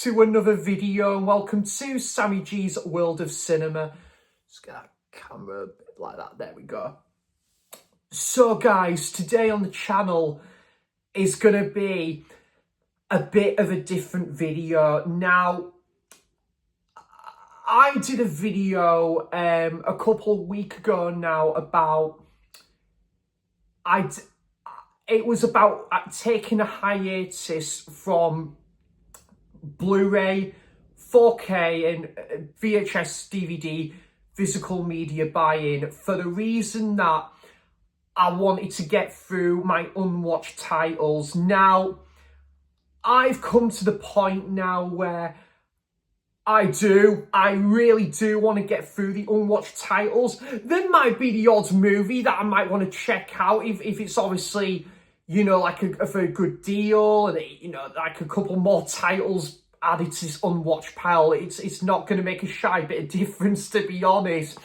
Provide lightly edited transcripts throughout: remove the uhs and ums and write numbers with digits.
to another video and welcome to Sammy G's World of Cinema. Just get that camera a bit like that, there we go. So guys, today on the channel is going to be a bit of a different video. Now, I did a video a couple of weeks ago now about, it was about taking a hiatus from Blu-ray, 4K and VHS, DVD, physical media buying for the reason that I wanted to get through my unwatched titles. Now, I've come to the point now where I really do want to get through the unwatched titles. There might be the odd movie that I might want to check out if it's obviously, you know, like a very good deal and, you know, like a couple more titles added to this unwatched pile. It's not going to make a shy bit of difference, to be honest.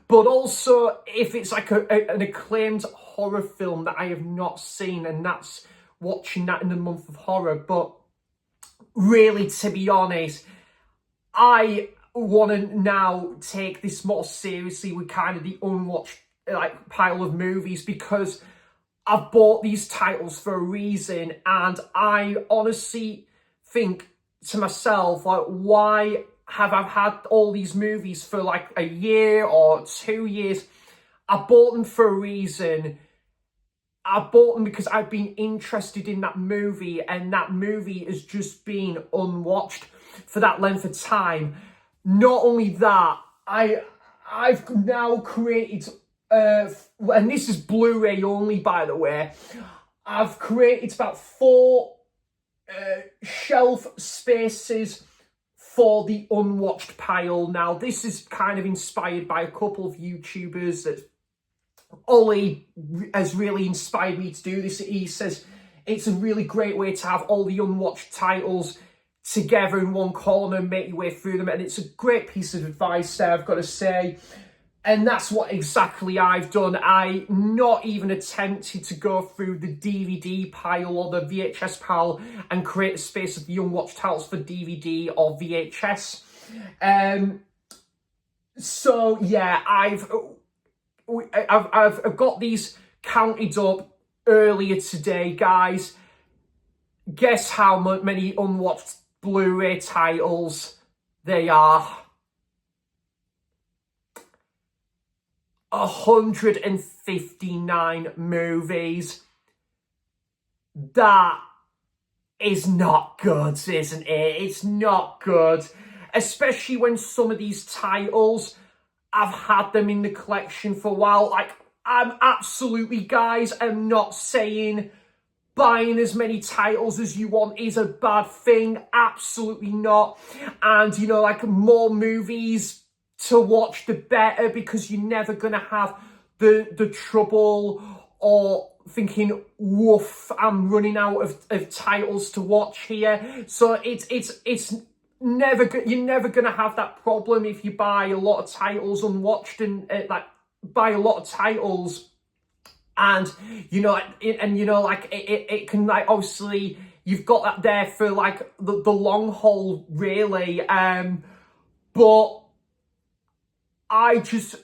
But also, if it's like an acclaimed horror film that I have not seen, and that's watching that in the month of horror. But really, to be honest, I want to now take this more seriously with kind of the unwatched like pile of movies, because I've bought these titles for a reason, and I honestly think to myself, like, why have I had all these movies for like a year or 2 years? I bought them for a reason. I bought them because I've been interested in that movie, and that movie has just been unwatched for that length of time. Not only that, I've now created, and this is Blu-ray only, by the way, I've created about 4 shelf spaces for the unwatched pile. Now, this is kind of inspired by a couple of YouTubers that Ollie has really inspired me to do this. He says it's a really great way to have all the unwatched titles together in one corner and make your way through them, and it's a great piece of advice there, I've got to say. And that's what exactly I've done. I not even attempted to go through the DVD pile or the VHS pile and create a space of the unwatched titles for DVD or VHS. So yeah, I've got these counted up earlier today, guys. Guess how many unwatched Blu-ray titles they are? 159 movies. That is not good, isn't it? It's not good. Especially when some of these titles, I've had them in the collection for a while. Like, I'm absolutely, guys, I'm not saying buying as many titles as you want is a bad thing. Absolutely not. And, you know, like, more movies to watch, the better, because you're never going to have the trouble or thinking, woof, I'm running out of titles to watch here. So it's never, you're never going to have that problem if you buy a lot of titles unwatched and like buy a lot of titles. And, you know, it can, like, obviously, you've got that there for, like, the long haul, really. But I just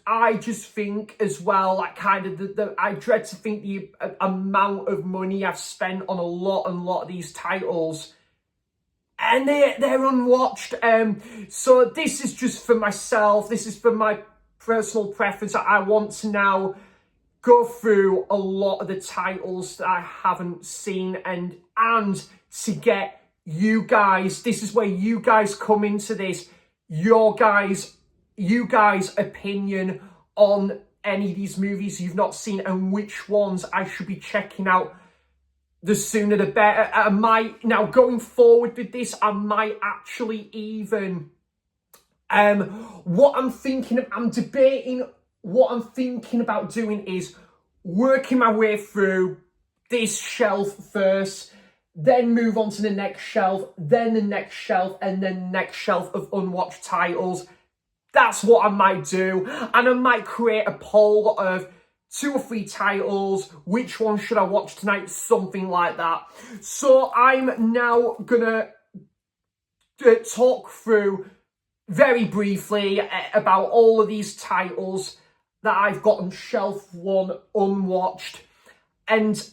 think as well, like, kind of I dread to think the amount of money I've spent on a lot of these titles, and they're unwatched. So this is just for myself. This is for my personal preference. I want to now go through a lot of the titles that I haven't seen, and to get you guys, this is where you guys come into this, you guys' opinion on any of these movies you've not seen and which ones I should be checking out. The sooner the better. I might, now going forward with this, I might actually even, what I'm thinking of, I'm debating, what I'm thinking about doing is working my way through this shelf first, then move on to the next shelf, then the next shelf, and then the next shelf of unwatched titles. That's what I might do. And I might create a poll of 2 or 3 titles. Which one should I watch tonight? Something like that. So I'm now gonna talk through very briefly about all of these titles that I've got on shelf one unwatched. And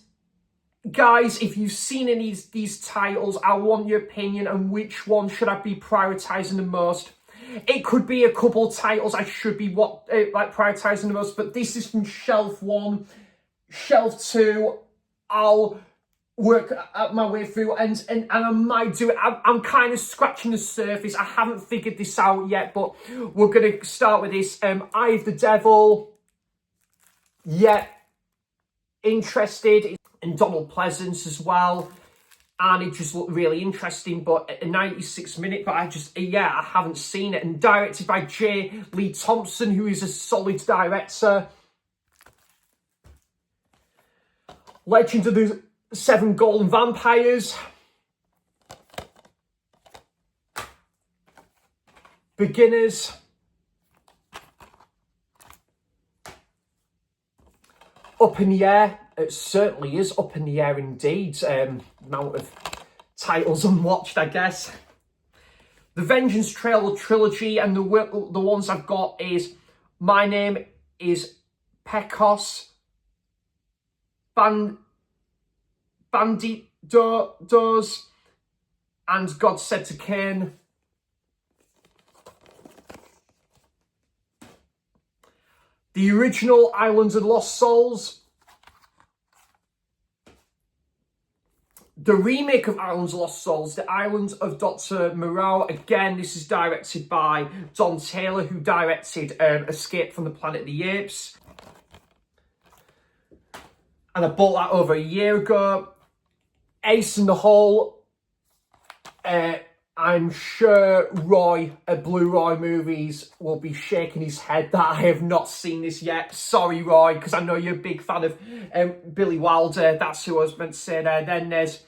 guys, if you've seen any of these titles, I want your opinion on which one should I be prioritising the most. It could be a couple titles I should be prioritising the most, but this is from shelf one. Shelf two, I'll work my way through, and I might do it. I'm kind of scratching the surface. I haven't figured this out yet, but we're going to start with this. Eye of the Devil. Yeah, interested. And Donald Pleasance as well. And it just looked really interesting, but a 96-minute, but I haven't seen it. And directed by J. Lee Thompson, who is a solid director. Legend of the Seven Golden Vampires. Beginners. Up in the Air. It certainly is up in the air indeed. Amount of titles unwatched, I guess. The Vengeance Trail trilogy, and the ones I've got is My Name is Pecos, Bandidos, and God Said to Cain. The original Islands of Lost Souls. The remake of Islands of Lost Souls, The Island of Dr. Moreau. Again, this is directed by Don Taylor, who directed Escape from the Planet of the Apes. And I bought that over a year ago. Ace in the Hole. I'm sure Roy at Blu-ray Movies will be shaking his head that I have not seen this yet. Sorry, Roy, because I know you're a big fan of Billy Wilder. That's who I was meant to say there. Then there's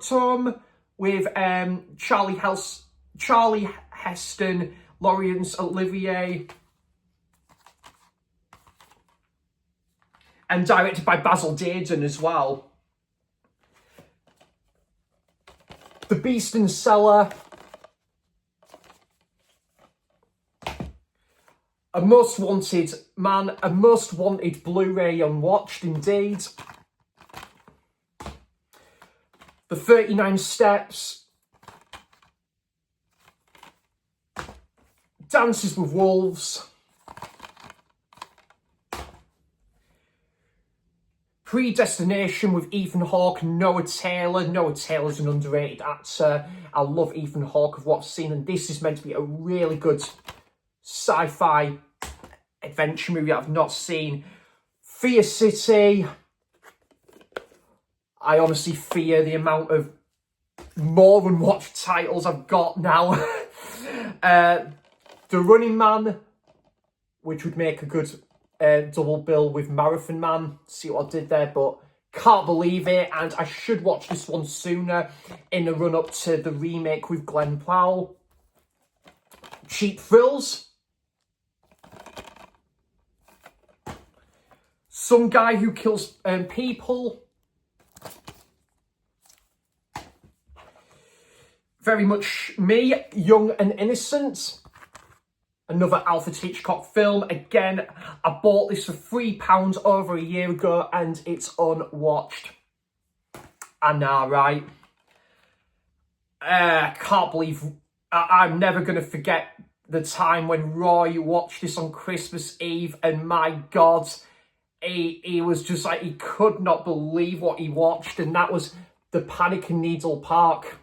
Tom with Charlie Heston, Laurence Olivier, and directed by Basil Dearden as well. The Beast in the Cellar. A most wanted man, a most wanted Blu-ray unwatched indeed. The 39 Steps. Dances with Wolves. Predestination with Ethan Hawke and Noah Taylor. Noah Taylor's an underrated actor. I love Ethan Hawke of what I've seen, and this is meant to be a really good sci-fi adventure movie I've not seen. Fear City. I honestly fear the amount of more unwatched titles I've got now. The Running Man, which would make a good double bill with Marathon Man. See what I did there, but can't believe it. And I should watch this one sooner in the run-up to the remake with Glenn Powell. Cheap Thrills. Some Guy Who Kills People. Very Much Me, Young and Innocent. Another Alfred Hitchcock film. Again, I bought this for £3 over a year ago and it's unwatched. I know, right? Can't believe... I'm never going to forget the time when Roy watched this on Christmas Eve, and my God, he was just like, he could not believe what he watched, and that was The Panic in Needle Park.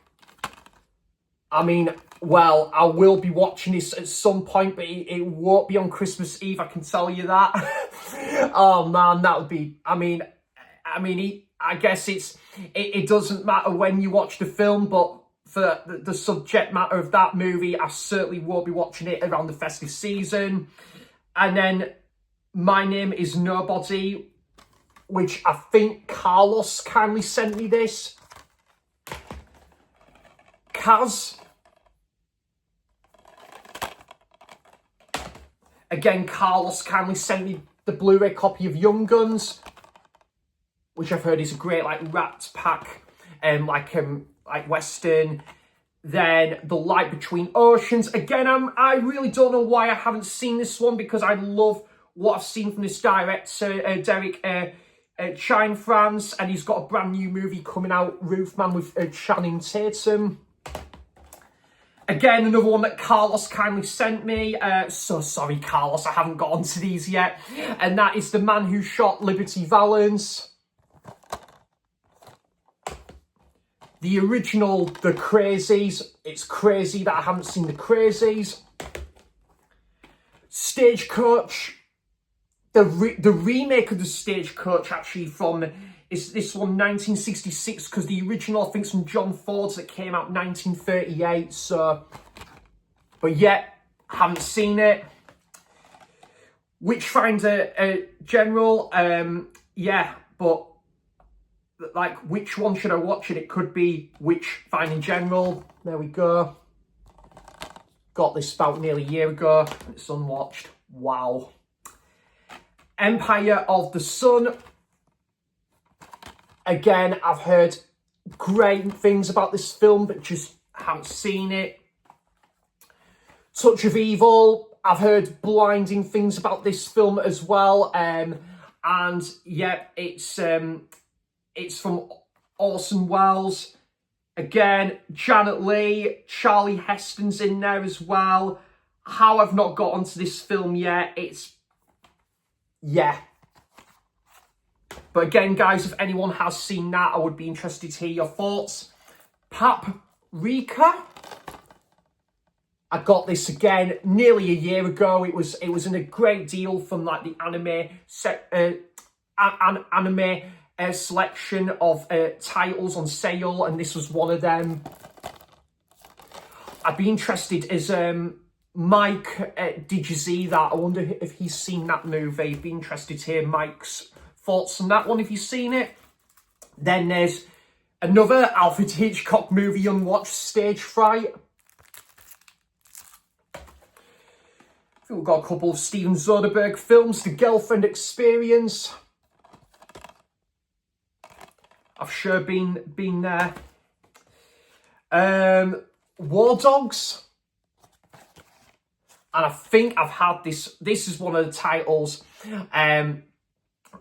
I mean, well, I will be watching this at some point, but it won't be on Christmas Eve, I can tell you that. Oh man, that would be, I guess it doesn't matter when you watch the film, but for the subject matter of that movie, I certainly won't be watching it around the festive season. And then My Name is Nobody, which I think Carlos kindly sent me this. Kaz. Again, Carlos kindly sent me the Blu-ray copy of Young Guns. which I've heard is a great like Rat Pack, like Western. Then The Light Between Oceans. Again, I really don't know why I haven't seen this one, because I love what I've seen from this director, Derek Chine France, and he's got a brand new movie coming out, Roofman, with Channing Tatum. Again, another one that Carlos kindly sent me. So sorry, Carlos, I haven't got onto these yet. And that is The Man Who Shot Liberty Valance. The original, The Crazies. It's crazy that I haven't seen The Crazies. Stagecoach. The remake of The Stagecoach, actually, is this one 1966, because the original, I think, is from John Ford's that came out 1938. So, but yet, haven't seen it. Witchfinder General, yeah, but like, which one should I watch? And it could be Witchfinder General. There we go. Got this about nearly a year ago, and it's unwatched. Wow. Empire of the Sun. Again, I've heard great things about this film, but just haven't seen it. Touch of Evil. I've heard blinding things about this film as well. And yeah, it's from Orson Welles. Again, Janet Leigh, Charlie Heston's in there as well. How I've not got onto this film yet, yeah. But again, guys, if anyone has seen that, I would be interested to hear your thoughts. Paprika. I got this again nearly a year ago. It was in a great deal from like the anime selection of titles on sale, and this was one of them. I'd be interested as Mike, did you see that? I wonder if he's seen that movie. I'd be interested to hear Mike's thoughts on that one if you've seen it. Then there's another Alfred Hitchcock movie, Unwatched, Stage Fright. I think we've got a couple of Steven Soderbergh films. The Girlfriend Experience. I've sure been there. War Dogs. And I think I've had this. This is one of the titles I've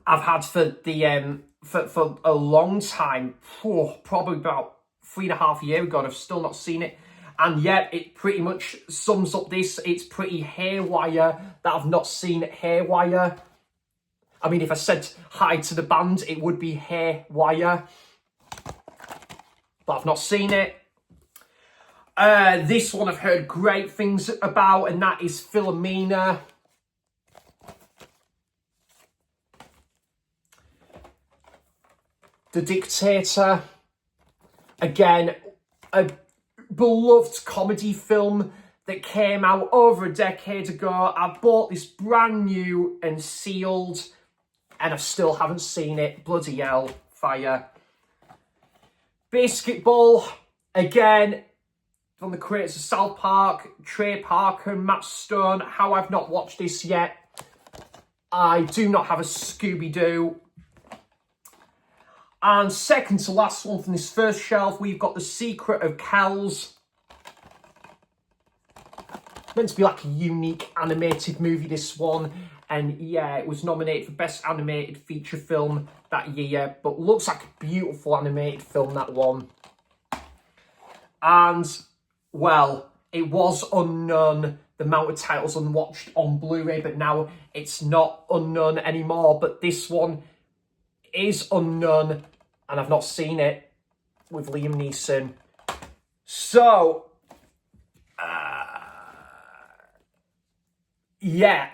had for a long time. Probably about 3.5 years ago, and I've still not seen it. And yet, it pretty much sums up this. It's pretty haywire that I've not seen Haywire. I mean, if I said hi to the band, it would be Haywire. But I've not seen it. This one I've heard great things about, and that is Philomena. The Dictator. Again, a beloved comedy film that came out over a decade ago. I bought this brand new and sealed, and I still haven't seen it. Bloody hell, fire. Basketball, again, from the creators of South Park, Trey Parker and Matt Stone. How I've not watched this yet. I do not have a Scooby-Doo. And second to last one from this first shelf, we've got The Secret of Kells. Meant to be like a unique animated movie, this one. And yeah, it was nominated for Best Animated Feature Film that year. But looks like a beautiful animated film, that one. And, well, it was unknown, the amount of titles unwatched on Blu-ray, but now it's not unknown anymore. But this one is unknown, and I've not seen it, with Liam Neeson. So, yeah,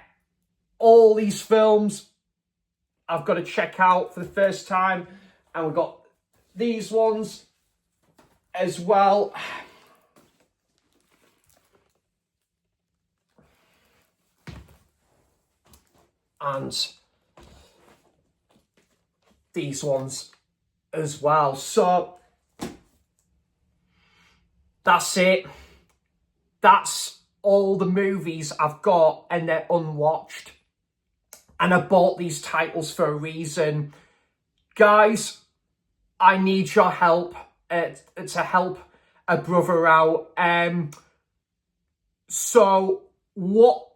all these films I've got to check out for the first time, and we've got these ones as well. And these ones as well. So that's it. That's all the movies I've got, and they're unwatched. And I bought these titles for a reason. guys, I need your help to help a brother out. So what,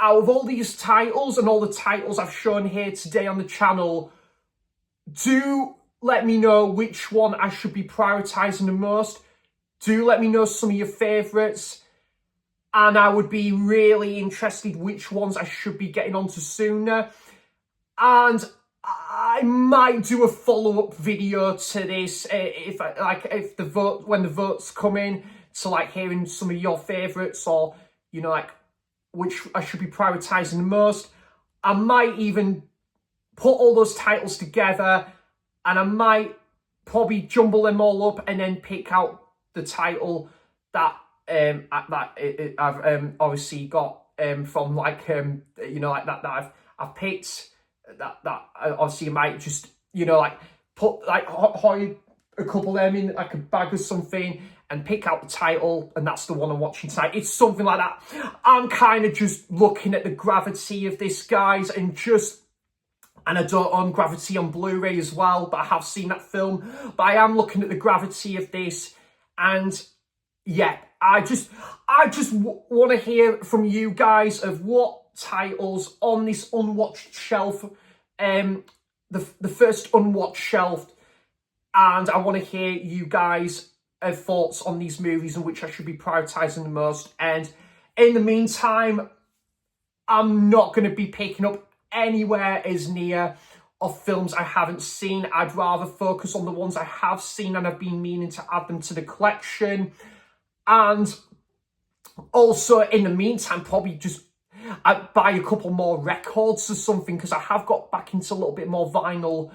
out of all these titles and all the titles I've shown here today on the channel, do let me know which one I should be prioritising the most. Do let me know some of your favourites. And I would be really interested which ones I should be getting onto sooner. And I might do a follow-up video to this when the votes come in, to like hearing some of your favourites, or like which I should be prioritising the most. I might even put all those titles together, and I might probably jumble them all up and then pick out the title that I've obviously got from that I've picked. That obviously you might just put a couple of them in like a bag or something and pick out the title, and that's the one I'm watching tonight. It's something like that. I'm kind of just looking at the gravity of this, guys, and I don't own Gravity on Blu-ray as well, but I have seen that film. But I am looking at the gravity of this, and yeah, I just want to hear from you guys of what titles on this unwatched shelf, the first unwatched shelf, and I want to hear you guys' thoughts on these movies and which I should be prioritising the most. And in the meantime, I'm not going to be picking up anywhere as near of films I haven't seen. I'd rather focus on the ones I have seen, and I've been meaning to add them to the collection. And also, in the meantime, probably just buy a couple more records or something, because I have got back into a little bit more vinyl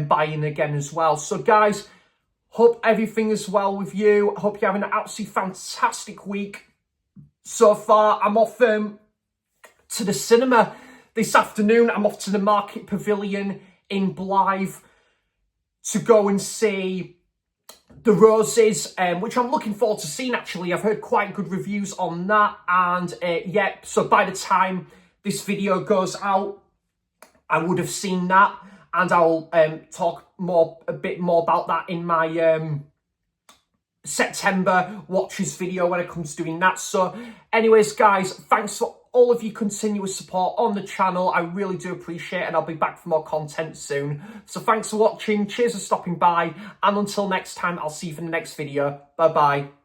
buying again as well. So guys, hope everything is well with you. I hope you're having an absolutely fantastic week so far. I'm off to the cinema this afternoon. I'm off to the Market Pavilion in Blythe to go and see The Roses, which I'm looking forward to seeing, actually. I've heard quite good reviews on that, and yeah, so by the time this video goes out, I would have seen that, and I'll talk a bit more about that in my September watches video when it comes to doing that. So anyways, guys, thanks for all of your continuous support on the channel. I really do appreciate it, and I'll be back for more content soon. So thanks for watching, cheers for stopping by, and until next time, I'll see you for the next video. Bye bye.